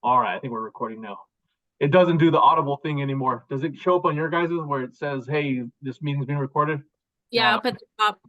All right, I think we're recording now. It doesn't do the audible thing anymore. Does it show up on your guys' where it says, "Hey, this meeting's being recorded"? Yeah, up at the top.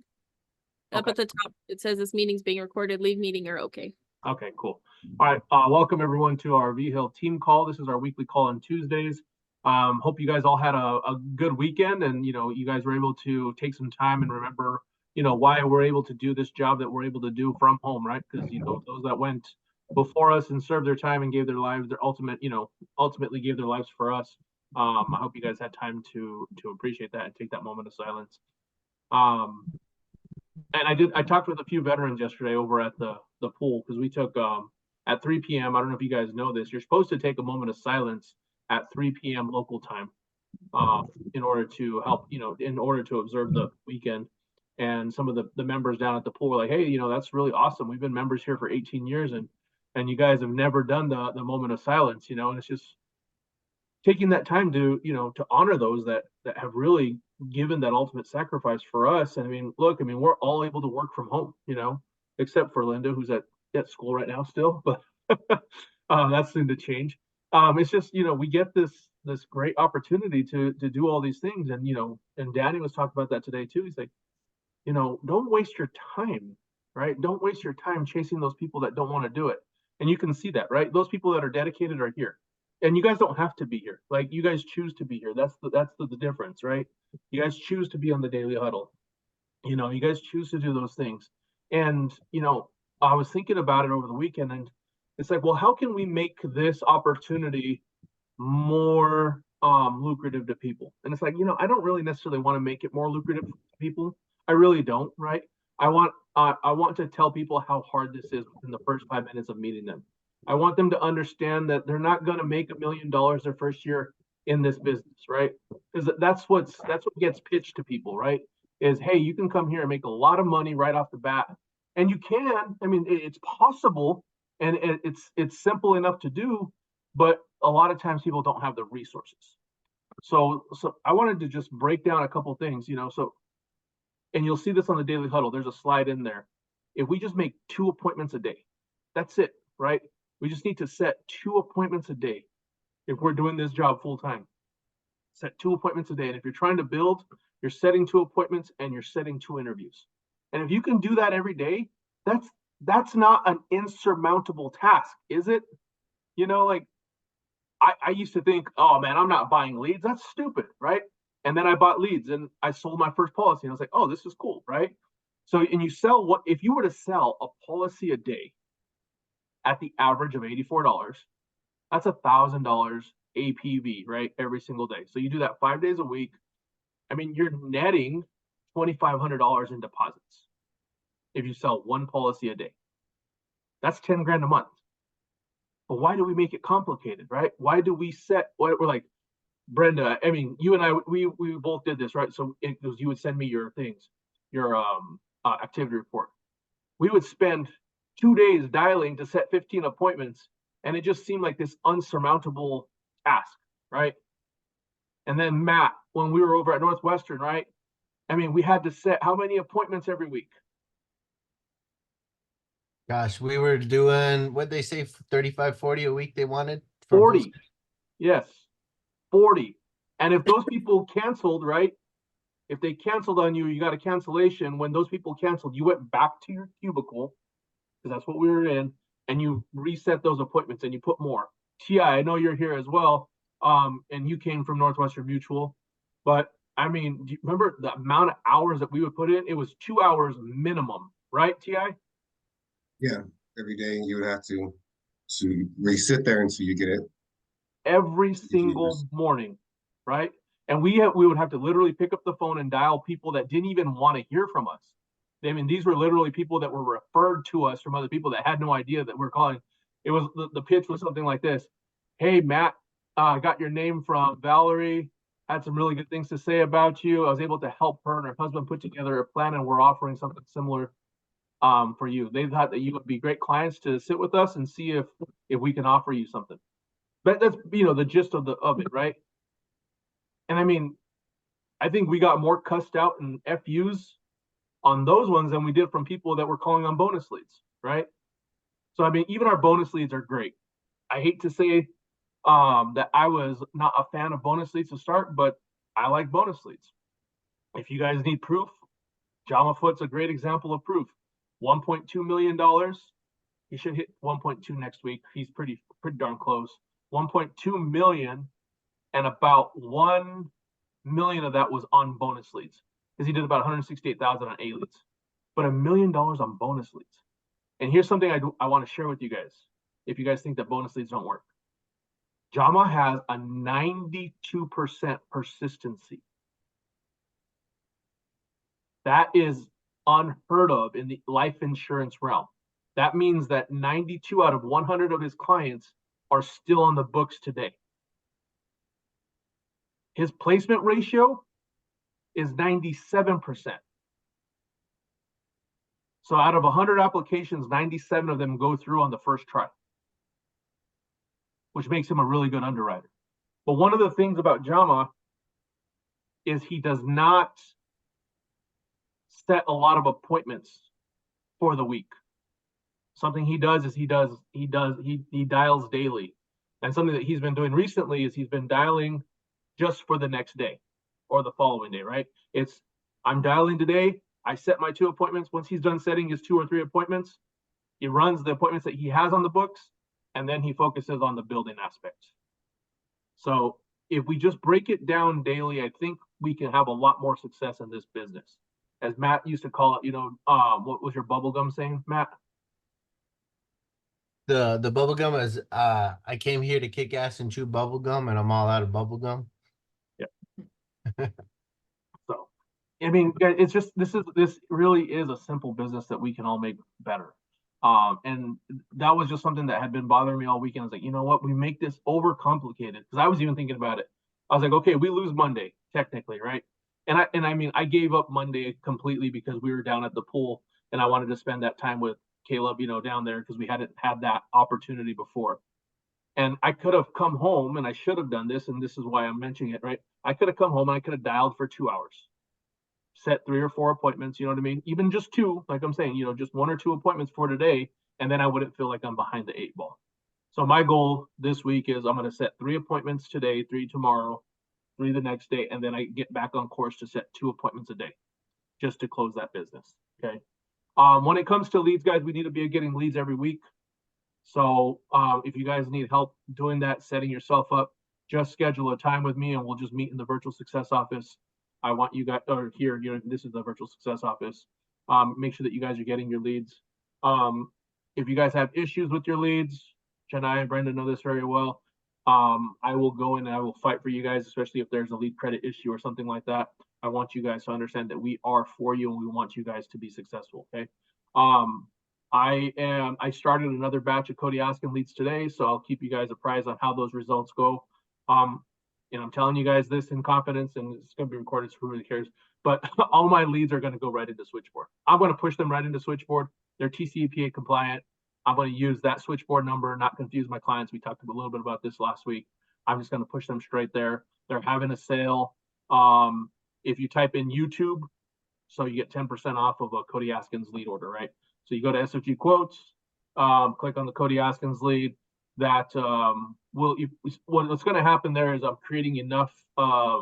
Up Okay. at the top, it says this meeting's being recorded. Leave meeting or okay. Okay, cool. All right, welcome everyone to our Vigil team call. This is our weekly call on Tuesdays. Hope you guys all had a good weekend, and you guys were able to take some time and remember why we're able to do this job that we're able to do from home, right? Because those that went before us and served their time and gave their lives, ultimately gave their lives for us. I hope you guys had time to appreciate that and take that moment of silence. And I talked with a few veterans yesterday over at the pool, because we took at 3 p.m. I don't know if you guys know this. You're supposed to take a moment of silence at 3 p.m. local time in order to help, in order to observe the weekend. And some of the members down at the pool were like, hey, that's really awesome. We've been members here for 18 years, and you guys have never done the moment of silence, and it's just taking that time to to honor those that have really given that ultimate sacrifice for us. And I mean, look, we're all able to work from home, except for Linda, who's at school right now still, but that's soon to change. It's just we get this great opportunity to do all these things. And and Danny was talking about that today too. He's like, don't waste your time, right? Don't waste your time chasing those people that don't want to do it. And you can see that, right? Those people that are dedicated are here. And you guys don't have to be here. Like, you guys choose to be here. That's the difference, right? You guys choose to be on the daily huddle. You guys choose to do those things. And I was thinking about it over the weekend, and it's like, well, how can we make this opportunity more lucrative to people? And it's like, I don't really necessarily want to make it more lucrative to people. I really don't, right? I want to tell people how hard this is in the first 5 minutes of meeting them. I want them to understand that they're not going to make $1 million their first year in this business, right? Because that's what gets pitched to people, right? Is, hey, you can come here and make a lot of money right off the bat, and you can. It's possible, and it's simple enough to do, but a lot of times people don't have the resources. So I wanted to just break down a couple things, So, and you'll see this on the Daily Huddle. There's a slide in there. If we just make 2 appointments a day, that's it, right? We just need to set 2 appointments a day if we're doing this job full time. Set 2 appointments a day. And if you're trying to build, you're setting 2 appointments and you're setting 2 interviews. And if you can do that every day, that's not an insurmountable task, is it? Like, I used to think, oh man, I'm not buying leads. That's stupid, right? And then I bought leads and I sold my first policy. And I was like, oh, this is cool, right? So, and you sell if you were to sell a policy a day at the average of $84, that's $1,000 APV, right? Every single day. So you do that 5 days a week. You're netting $2,500 in deposits if you sell 1 policy a day. That's 10 grand a month. But why do we make it complicated, right? Why do we set what we're like, Brenda? You and I, we both did this, right? So it was, you would send me your things, your activity report. We would spend 2 days dialing to set 15 appointments, and it just seemed like this unsurmountable task, right? And then Matt, when we were over at Northwestern, right? We had to set how many appointments every week? Gosh, we were doing, what'd they say, 35, 40 a week they wanted? 40. Yes, 40. And if those people canceled, right? If they canceled on you, you got a cancellation. When those people canceled, you went back to your cubicle, because that's what we were in, and you reset those appointments and you put more. Ti, I know you're here as well, and you came from Northwestern Mutual, but do you remember the amount of hours that we would put in? It was 2 hours minimum, right, Ti? Yeah, every day you would have to really sit there until you get it. Every single morning, right? And we would have to literally pick up the phone and dial people that didn't even want to hear from us. These were literally people that were referred to us from other people that had no idea that we're calling. It was the pitch was something like this: hey, Matt, I got your name from Valerie. Had some really good things to say about you. I was able to help her and her husband put together a plan, and we're offering something similar for you. They thought that you would be great clients to sit with us and see if we can offer you something. But that's the gist of it, right? And I think we got more cussed out and FUs on those ones than we did from people that were calling on bonus leads, right? So even our bonus leads are great. I hate to say that I was not a fan of bonus leads to start, but I like bonus leads. If you guys need proof, Jama Foot's a great example of proof. $1.2 million. He should hit 1.2 next week. He's pretty darn close. 1.2 million, and about 1 million of that was on bonus leads because he did about 168,000 on A leads, but $1 million on bonus leads. And here's something I want to share with you guys. If you guys think that bonus leads don't work, Jama has a 92% persistency. That is unheard of in the life insurance realm. That means that 92 out of 100 of his clients are still on the books today. His placement ratio is 97%. So out of 100 applications, 97 of them go through on the first try, which makes him a really good underwriter. But one of the things about Jama is he does not set a lot of appointments for the week. Something he does is he dials daily. And something that he's been doing recently is he's been dialing just for the next day or the following day, right? I'm dialing today. I set my 2 appointments. Once he's done setting his 2 or 3 appointments, he runs the appointments that he has on the books, and then he focuses on the building aspects. So if we just break it down daily, I think we can have a lot more success in this business. As Matt used to call it, what was your bubblegum saying, Matt? The bubblegum is I came here to kick ass and chew bubblegum, and I'm all out of bubblegum. So, I mean, it's just this really is a simple business that we can all make better. And that was just something that had been bothering me all weekend. I was like, you know what, we make this overcomplicated, because I was even thinking about it. I was like, okay, we lose Monday technically, right? And I mean, I gave up Monday completely because we were down at the pool, and I wanted to spend that time with Caleb, down there, because we hadn't had that opportunity before. And I could have come home, and I should have done this, and this is why I'm mentioning it, right? I could have come home and I could have dialed for 2 hours, set 3 or 4 appointments, you know what I mean? Even just 2, like I'm saying, just 1 or 2 appointments for today, and then I wouldn't feel like I'm behind the 8 ball. So my goal this week is I'm going to set 3 appointments today, 3 tomorrow, 3 the next day, and then I get back on course to set 2 appointments a day just to close that business. Okay. When it comes to leads, guys, we need to be getting leads every week. So if you guys need help doing that, setting yourself up, just schedule a time with me and we'll just meet in the virtual success office. I want you guys, or here, this is the virtual success office. Make sure that you guys are getting your leads. If you guys have issues with your leads, Chennai and Brenda know this very well. I will go in and I will fight for you guys, especially if there's a lead credit issue or something like that. I want you guys to understand that we are for you and we want you guys to be successful. Okay. I started another batch of Cody Askin leads today, so I'll keep you guys apprised on how those results go. And I'm telling you guys this in confidence, and it's going to be recorded, so who really cares. But all my leads are going to go right into Switchboard. I'm going to push them right into Switchboard. They're TCPA compliant. I'm going to use that Switchboard number, not confuse my clients. We talked a little bit about this last week. I'm just going to push them straight there. They're having a sale. If you type in YouTube, so you get 10% off of a Cody Askins lead order, right? So you go to SOG quotes, click on the Cody Askins lead. That what's going to happen there is I'm creating enough, I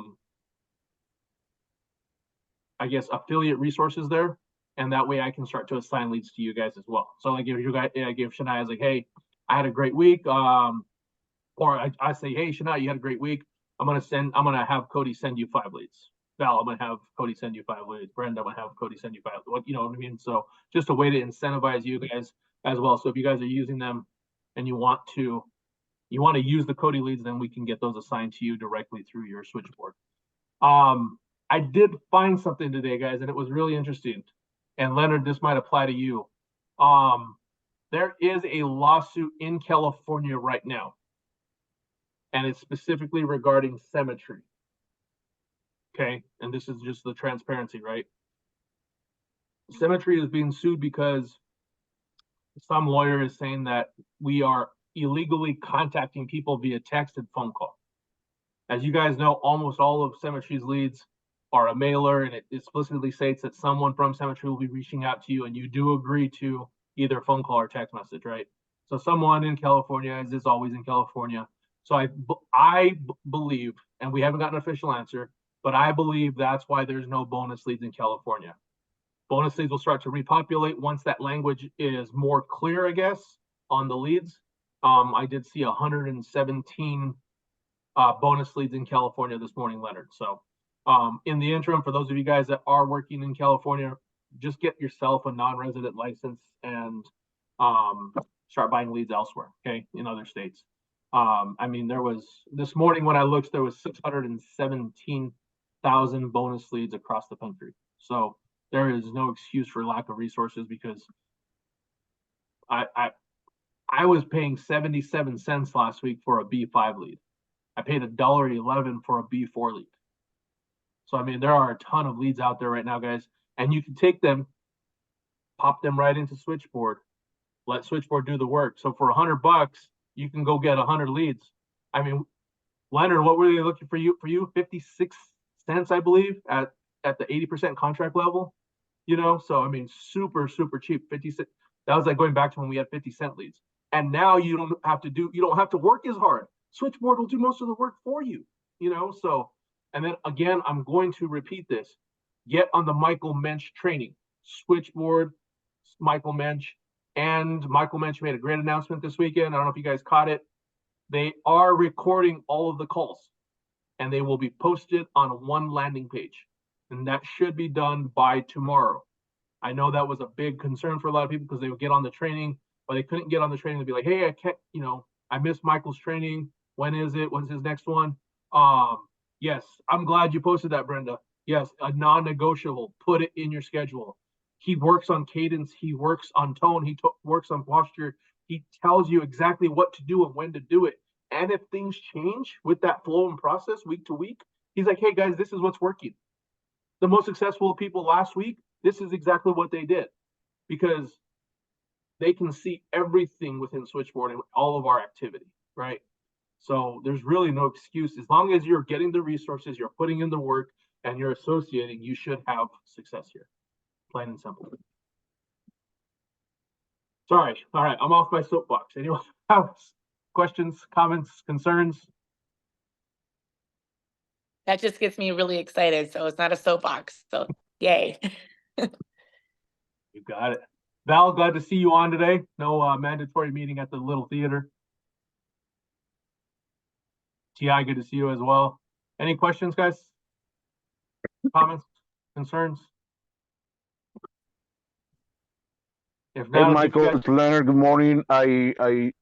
guess, affiliate resources there, and that way I can start to assign leads to you guys as well. So like if you guys, I give Shania, I was like, hey, I had a great week, or I say, hey, Shania, you had a great week. I'm gonna have Cody send you 5 leads. Val, I'm gonna have Cody send you 5 leads. Brenda, I'm gonna have Cody send you 5. You know what I mean? So just a way to incentivize you guys as well. So if you guys are using them and you want to use the Cody leads, then we can get those assigned to you directly through your Switchboard. I did find something today, guys, and it was really interesting. And Leonard, this might apply to you. There is a lawsuit in California right now, and it's specifically regarding symmetry. Okay, and this is just the transparency, right? Symmetry is being sued because some lawyer is saying that we are illegally contacting people via text and phone call. As you guys know, almost all of Symmetry's leads are a mailer, and it explicitly states that someone from Symmetry will be reaching out to you, and you do agree to either phone call or text message, right? So someone in California, as is always in California. So I believe, and we haven't gotten an official answer, but I believe that's why there's no bonus leads in California. Bonus leads will start to repopulate once that language is more clear, I guess, on the leads. I did see 117 bonus leads in California this morning, Leonard. So in the interim, for those of you guys that are working in California, just get yourself a non-resident license and start buying leads elsewhere, okay, in other states. I mean, there was, this morning when I looked, there was 617,000 bonus leads across the country. So there is no excuse for lack of resources, because I was paying 77 cents last week for a B5 lead. I paid $1.11 for a B4 lead. So, I mean, there are a ton of leads out there right now, guys, and you can take them, pop them right into Switchboard, let Switchboard do the work. So for $100, you can go get 100 leads. I mean, Leonard, what were they looking for you? 56 cents, I believe, at the 80% contract level. You know, so I mean, super cheap. 56. That was like going back to when we had 50-cent leads. And now you don't have to work as hard. Switchboard will do most of the work for you. You know, so, and then again, I'm going to repeat this. Get on the Michael Mensch training. Switchboard, Michael Mensch, and Michael Mensch made a great announcement this weekend. I don't know if you guys caught it. They are recording all of the calls, and they will be posted on one landing page, and that should be done by tomorrow. I know that was a big concern for a lot of people, because they would get on the training, but they couldn't get on the training to be like, hey, I can't, you know, I missed Michael's training. When is it? When's his next one? Yes, I'm glad you posted that, Brenda. Yes, a non-negotiable. Put it in your schedule. He works on cadence. He works on tone. He works on posture. He tells you exactly what to do and when to do it. And if things change with that flow and process week to week, he's like, hey, guys, this is what's working. The most successful people last week, this is exactly what they did, because they can see everything within Switchboard and all of our activity, right? So there's really no excuse. As long as you're getting the resources, you're putting in the work, and you're associating, you should have success here. Plain and simple. Sorry. All right. I'm off my soapbox. Anyone have questions, comments, concerns? That just gets me really excited. So it's not a soapbox. So yay. You got it. Val, glad to see you on today. No mandatory meeting at the little theater. TI, good to see you as well. Any questions, guys? Comments, concerns? If Hey, not, Michael, it's Leonard. Good morning. My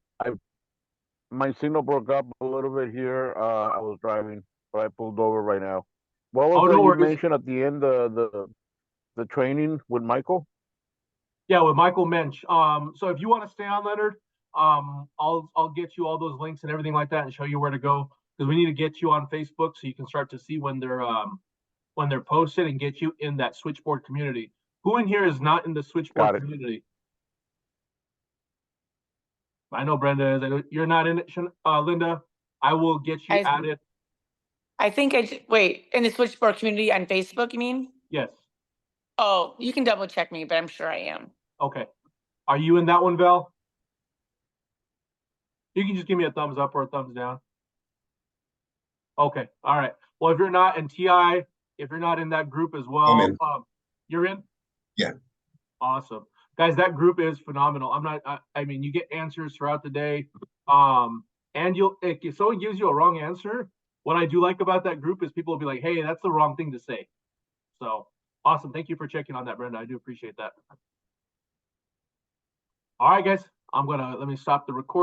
signal broke up a little bit here. I was driving, but I pulled over right now. What was that no you worries. mentioned at the end, the training with Michael? Yeah, with Michael Mensch. So if you want to stay on, Leonard, I'll get you all those links and everything like that and show you where to go, because we need to get you on Facebook so you can start to see when they're posted and get you in that Switchboard community. Who in here is not in the Switchboard community? I know Brenda is. You're not in it, Linda. I will get you added. I think wait, in the Switchboard community on Facebook, you mean? Yes. Oh, you can double check me, but I'm sure I am. Okay. Are you in that one, Val? You can just give me a thumbs up or a thumbs down. Okay. All right. Well, if you're not, and TI, if you're not in that group as well, I'm in. You're in? Yeah. Awesome. Guys, that group is phenomenal. I mean, you get answers throughout the day. And if someone gives you a wrong answer, what I do like about that group is people will be like, hey, that's the wrong thing to say. So awesome. Thank you for checking on that, Brenda. I do appreciate that. All right, guys, let me stop the recording.